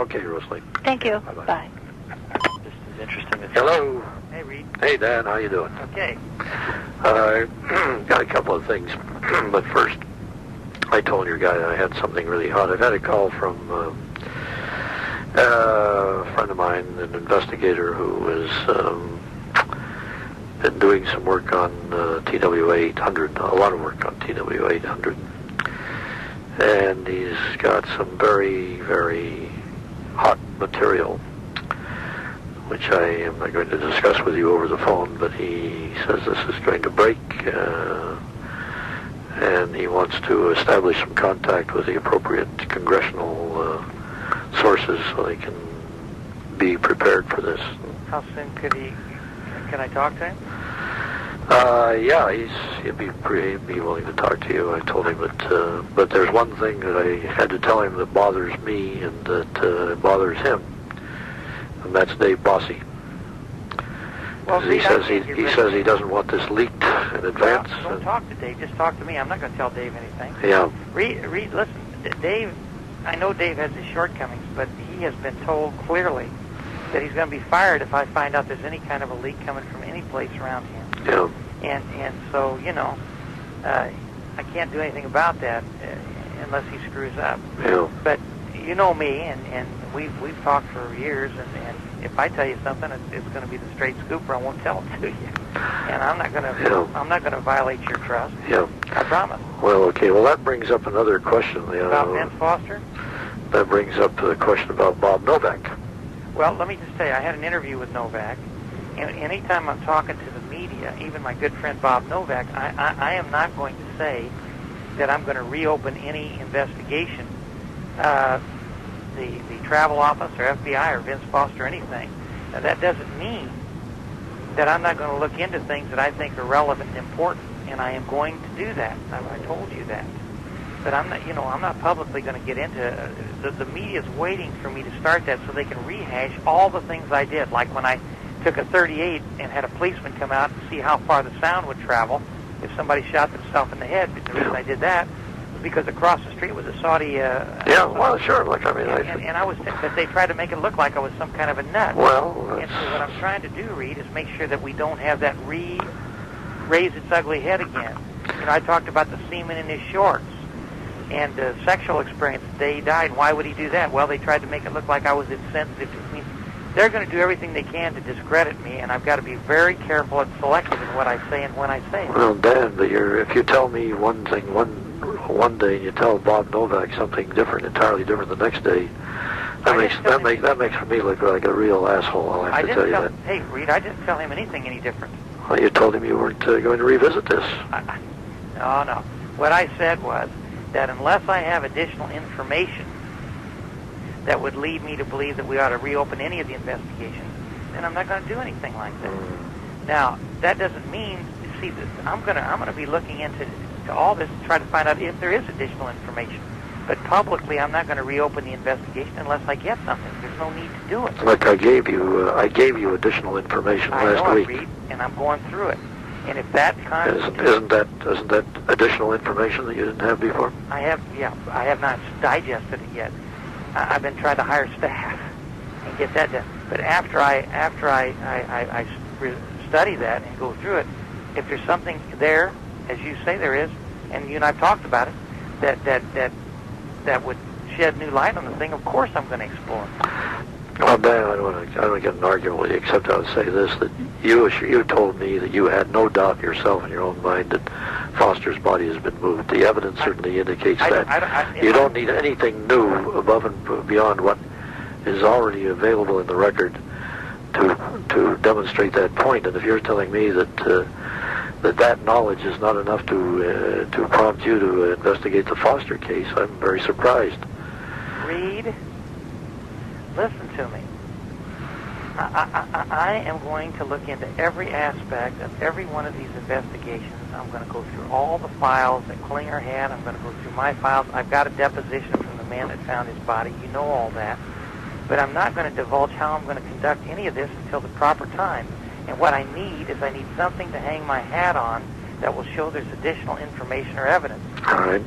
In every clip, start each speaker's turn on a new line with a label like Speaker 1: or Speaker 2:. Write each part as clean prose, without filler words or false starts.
Speaker 1: Okay, Rosalie.
Speaker 2: Thank you.
Speaker 1: Bye-bye.
Speaker 2: Bye.
Speaker 3: This is interesting.
Speaker 1: Hello.
Speaker 3: Hey, Reed.
Speaker 1: Hey, Dan. How you doing?
Speaker 3: Okay.
Speaker 1: Got a couple of things, but first, I told your guy I had something really hot. I've had a call from a friend of mine, an investigator who has been doing some work on TW 800, a lot of work on TW 800, and he's got some very, very hot material, which I am not going to discuss with you over the phone, but he says this is going to break, and he wants to establish some contact with the appropriate congressional sources so they can be prepared for this.
Speaker 3: How soon can I talk to him?
Speaker 1: Yeah, he'd be willing to talk to you. I told him that, but there's one thing that I had to tell him that bothers me and that bothers him, and that's Dave Bossy.
Speaker 3: Well,
Speaker 1: he says he doesn't want this leaked in advance.
Speaker 3: Well, don't talk to Dave. Just talk to me. I'm not going to tell Dave anything.
Speaker 1: Yeah.
Speaker 3: Reed, listen, Dave. I know Dave has his shortcomings, but he has been told clearly that he's going to be fired if I find out there's any kind of a leak coming from any place around him.
Speaker 1: Yeah.
Speaker 3: And so, you know, I can't do anything about that unless he screws up.
Speaker 1: Yeah.
Speaker 3: But you know me, and we've talked for years, and if I tell you something, it's going to be the straight scoop, or I won't tell it to you. And I'm not going to violate your trust.
Speaker 1: Yeah.
Speaker 3: I promise.
Speaker 1: Well, okay. Well, that brings up another question.
Speaker 3: About Vince Foster?
Speaker 1: That brings up the question about Bob Novak.
Speaker 3: Well, let me just tell you, I had an interview with Novak, and anytime I'm talking to the media, even my good friend Bob Novak, I am not going to say that I'm going to reopen any investigation, the travel office or FBI or Vince Foster or anything. Now, that doesn't mean that I'm not going to look into things that I think are relevant and important, and I am going to do that. I told you that. But I'm not publicly going to get into the media's waiting for me to start that so they can rehash all the things I did, like when I took a .38 and had a policeman come out and see how far the sound would travel if somebody shot themselves in the head. But the reason I did that was because across the street was a Saudi.
Speaker 1: Yeah, well, sure. Look, I mean,
Speaker 3: but they tried to make it look like I was some kind of a nut.
Speaker 1: Well,
Speaker 3: and so what I'm trying to do, Reed, is make sure that we don't have that raise its ugly head again. You know, I talked about the semen in his shorts and sexual experience the day he died. Why would he do that? Well, they tried to make it look like I was insensitive to me. They're going to do everything they can to discredit me, and I've got to be very careful and selective in what I say and when I say it.
Speaker 1: Well, Dan, but if you tell me one thing one day and you tell Bob Novak something different, entirely different the next day, that makes me look like a real asshole. I'll have to tell you that.
Speaker 3: Hey, Reed, I didn't tell him anything any different.
Speaker 1: Well, you told him you weren't going to revisit this.
Speaker 3: No. What I said was that unless I have additional information that would lead me to believe that we ought to reopen any of the investigations, then I'm not going to do anything like that. Now, that doesn't mean, see, I'm going to be looking into all this to try to find out if there is additional information. But publicly, I'm not going to reopen the investigation unless I get something. There's no need to do it.
Speaker 1: Look, I gave you additional information last week.
Speaker 3: I Reed, and I'm going through it. And if that
Speaker 1: isn't that additional information that you didn't have before?
Speaker 3: I have not digested it yet. I've been trying to hire staff and get that done. But after I study that and go through it, if there's something there, as you say there is, and you and I've talked about it, that would shed new light on the thing, of course I'm going to explore it.
Speaker 1: Well, Dan, I don't want to get an argument with you, except I would say this, that you told me that you had no doubt yourself in your own mind that Foster's body has been moved. The evidence certainly indicates that. You don't need anything new above and beyond what is already available in the record to demonstrate that point. And if you're telling me that that knowledge is not enough to prompt you to investigate the Foster case, I'm very surprised.
Speaker 3: Reed, listen to me. I am going to look into every aspect of every one of these investigations. I'm going to go through all the files that Klinger had. I'm going to go through my files. I've got a deposition from the man that found his body. You know all that. But I'm not going to divulge how I'm going to conduct any of this until the proper time. And what I need is something to hang my hat on that will show there's additional information or evidence.
Speaker 1: All right.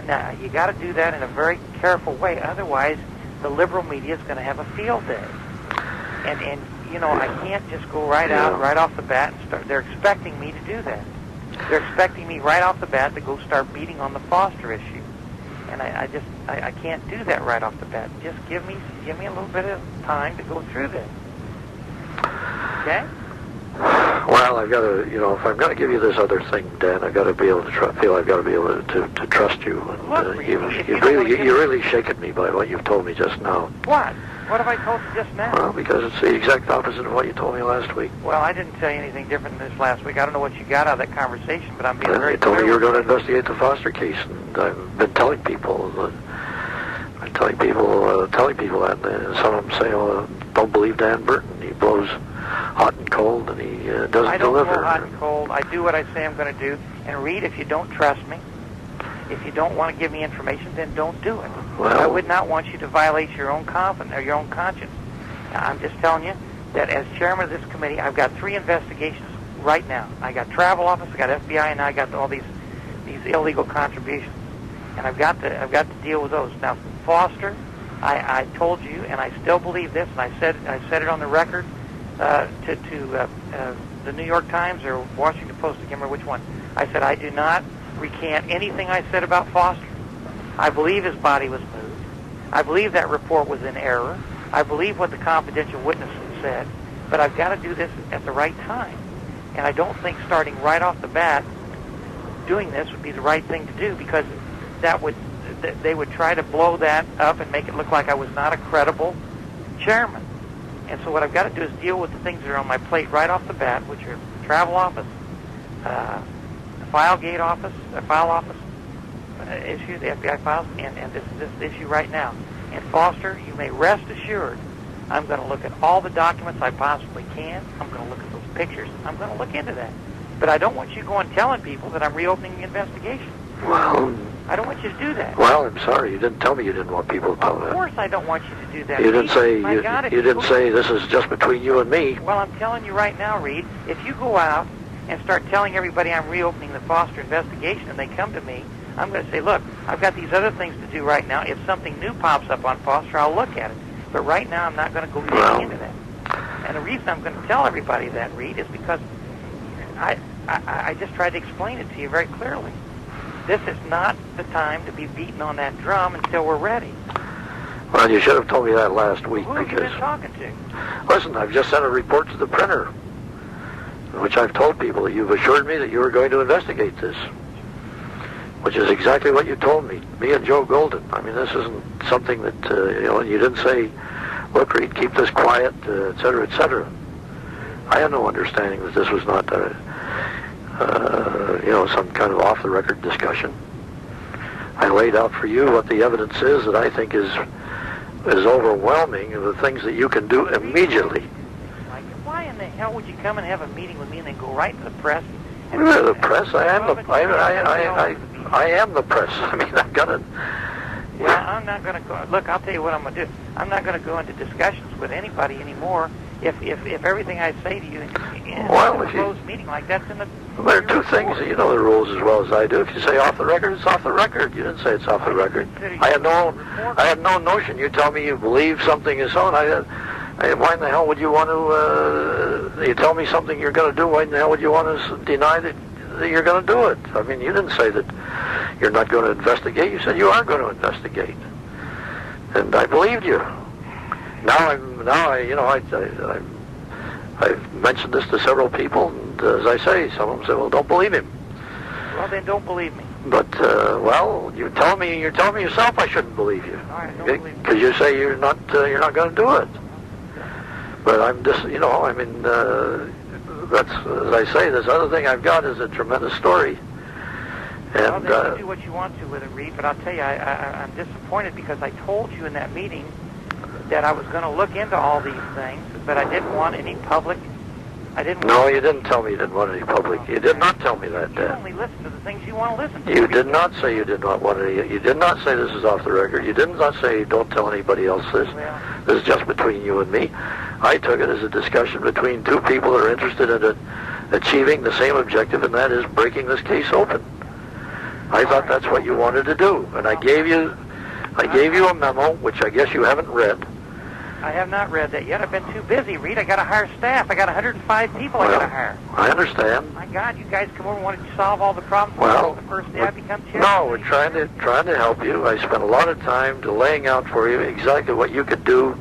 Speaker 3: Now you got to do that in a very careful way. Otherwise, the liberal media is going to have a field day. And you know, I can't just go right off the bat and start. They're expecting me to do that. They're expecting me right off the bat to go start beating on the Foster issue. And I can't do that right off the bat. Just give me a little bit of time to go through this. Okay?
Speaker 1: Well, I've got to, you know, if I'm going to give you this other thing, Dan, I've got to be able to feel I've got to be able to trust you. And
Speaker 3: Look,
Speaker 1: you're really shaking me by what you've told me just now.
Speaker 3: What? What have I told you just now?
Speaker 1: Well, because it's the exact opposite of what you told me last week.
Speaker 3: Well, I didn't tell you anything different than this last week. I don't know what you got out of that conversation, but I'm being very clear.
Speaker 1: You told me you were going to investigate the Foster case, and I've been telling people that. I'm telling people that, and some of them say, "Oh, don't believe Dan Burton. He blows hot and cold, and he doesn't deliver."
Speaker 3: I don't blow hot and cold. I do what I say I'm going to do. And Reed, if you don't trust me, if you don't want to give me information, then don't do it.
Speaker 1: Well,
Speaker 3: I would not want you to violate your own confidence or your own conscience. I'm just telling you that as chairman of this committee, I've got 3 investigations right now. I got travel office, I got FBI, and now I got all these illegal contributions, and I've got to deal with those. Now, Foster, I told you, and I still believe this, and I said it on the record to the New York Times or Washington Post. I can't remember which one. I said I do not recant anything I said about Foster. I believe his body was moved. I believe that report was in error. I believe what the confidential witness said, but I've got to do this at the right time. And I don't think starting right off the bat doing this would be the right thing to do, because they would try to blow that up and make it look like I was not a credible chairman. And so what I've got to do is deal with the things that are on my plate right off the bat, which are travel office, file office issue, the FBI files, and this issue right now. And Foster, you may rest assured, I'm going to look at all the documents I possibly can. I'm going to look at those pictures. I'm going to look into that. But I don't want you going telling people that I'm reopening the investigation.
Speaker 1: Well,
Speaker 3: I don't want you to do that.
Speaker 1: Well, I'm sorry. You didn't tell me you didn't want people to know that.
Speaker 3: Of course I don't want you to do that.
Speaker 1: You didn't say
Speaker 3: Reed,
Speaker 1: you didn't say this is just between you and me.
Speaker 3: Well, I'm telling you right now, Reed, if you go out and start telling everybody I'm reopening the Foster investigation and they come to me, I'm going to say, look, I've got these other things to do right now. If something new pops up on Foster, I'll look at it. But right now, I'm not going to go digging into that. And the reason I'm going to tell everybody that, Reed, is because I just tried to explain it to you very clearly. This is not the time to be beating on that drum until we're ready.
Speaker 1: Well, you should have told me that last week.
Speaker 3: Who have you been talking to?
Speaker 1: Listen, I've just sent a report to the printer, which I've told people that you've assured me that you were going to investigate this, which is exactly what you told me and Joe Golden. I mean, this isn't something that, you didn't say, look, Reed, keep this quiet, et cetera, et cetera. I had no understanding that this was not, some kind of off-the-record discussion. I laid out for you what the evidence is that I think is overwhelming of the things that you can do immediately.
Speaker 3: Why in the hell would you come and have a meeting with me and then go right to the press?
Speaker 1: The press? I am the press. I mean, I've got to...
Speaker 3: Well, I'm not going to go... Look, I'll tell you what I'm going to do. I'm not going to go into discussions with anybody anymore if everything I say to you in a closed meeting like that's in the...
Speaker 1: Well, there are 2 things. You know the rules as well as I do. If you say off the record, it's off the record. You didn't say it's off the record. I had no notion. You tell me you believe something is so, and why in the hell would you want to... you tell me something you're going to do, why in the hell would you want to deny that you're going to do it? I mean, you didn't say that you're not going to investigate. You said you are going to investigate. And I believed you. I've mentioned this to several people, and as I say, some of them say, well, don't believe him.
Speaker 3: Well, then don't believe me.
Speaker 1: But, you're telling me yourself I shouldn't believe you.
Speaker 3: All right, don't believe me.
Speaker 1: Because you say you're not going to do it. But I'm just, that's, as I say, this other thing I've got is a tremendous story. And,
Speaker 3: well, then you do what you want to with it, Reed, but I'll tell you, I'm disappointed because I told you in that meeting that I was going to look into all these things, but I didn't want any public...
Speaker 1: No, you didn't tell me you didn't want any public. You did not tell me that, Dan.
Speaker 3: You only listen to the things you want to listen to.
Speaker 1: You did not say you did not want any... You did not say this is off the record. You did not say don't tell anybody else this.
Speaker 3: Well,
Speaker 1: this is just between you and me. I took it as a discussion between 2 people that are interested in achieving the same objective, and that is breaking this case open. I thought that's what you wanted to do, and I gave you I gave you a memo, which I guess you haven't read.
Speaker 3: I have not read that yet. I've been too busy, Reed. I got to hire staff. I got 105 people I got to hire.
Speaker 1: I understand.
Speaker 3: My God, you guys come over and wanted to solve all the problems the first day I become chairman.
Speaker 1: No, we're trying to help you. I spent a lot of time laying out for you exactly what you could do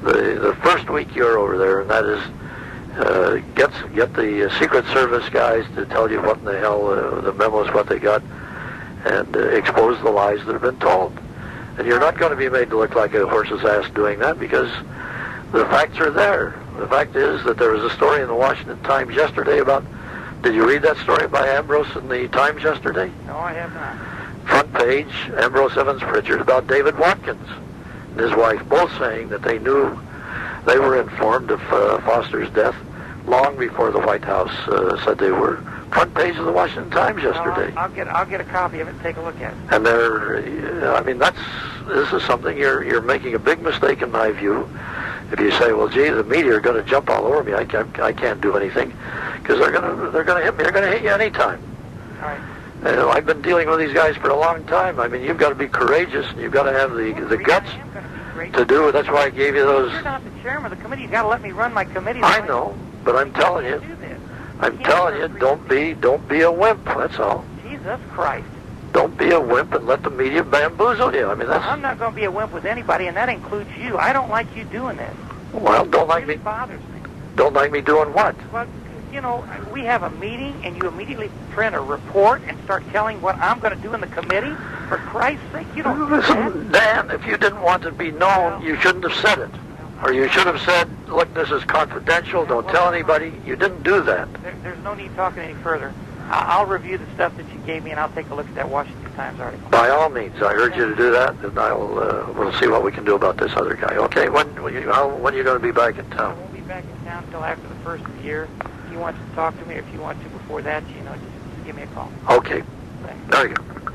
Speaker 1: the first week you're over there, and that is get the Secret Service guys to tell you what in the hell the memos, what they got, and expose the lies that have been told. And you're not going to be made to look like a horse's ass doing that, because the facts are there. The fact is that there was a story in the Washington Times yesterday about, did you read that story by Ambrose in the Times yesterday?
Speaker 3: No, I have not.
Speaker 1: Front page, Ambrose Evans Pritchard, about David Watkins and his wife, both saying that they were informed of Foster's death long before the White House said they were. Front page of the Washington Times yesterday.
Speaker 3: Well, I'll get a copy of it and take a look at it.
Speaker 1: And this is something you're making a big mistake in my view. If you say, well, gee, the media are going to jump all over me, I can't do anything, because they're going to hit me. They're going to hit you anytime.
Speaker 3: All right.
Speaker 1: And I've been dealing with these guys for a long time. I mean, you've got to be courageous, and you've got to have the guts to do it. That's why I gave you those.
Speaker 3: You're not the chairman of the committee. You've got to let me run my committee.
Speaker 1: I know, but I'm telling you. Don't be a wimp. That's all.
Speaker 3: Jesus Christ.
Speaker 1: Don't be a wimp and let the media bamboozle you. I mean, that's.
Speaker 3: Well, I'm not going to be a wimp with anybody, and that includes you. I don't like you doing this.
Speaker 1: Well, don't like me.
Speaker 3: It bothers me.
Speaker 1: Don't like me doing what?
Speaker 3: Well, you know, we have a meeting, and you immediately print a report and start telling what I'm going to do in the committee. For Christ's sake, you don't do that.
Speaker 1: Listen, Dan, if you didn't want to be known, you shouldn't have said it. Or you should have said, look, this is confidential, don't tell anybody. You didn't do that.
Speaker 3: There's no need talking any further. I'll review the stuff that you gave me, and I'll take a look at that Washington Times article.
Speaker 1: By all means, I urge you to do that, and we'll see what we can do about this other guy. Okay, when are you going to be back in town?
Speaker 3: I won't be back in town until after the first of the year. If you want to talk to me, or if you want to before that, just give me a call.
Speaker 1: Okay.
Speaker 3: Thanks.
Speaker 1: There you go.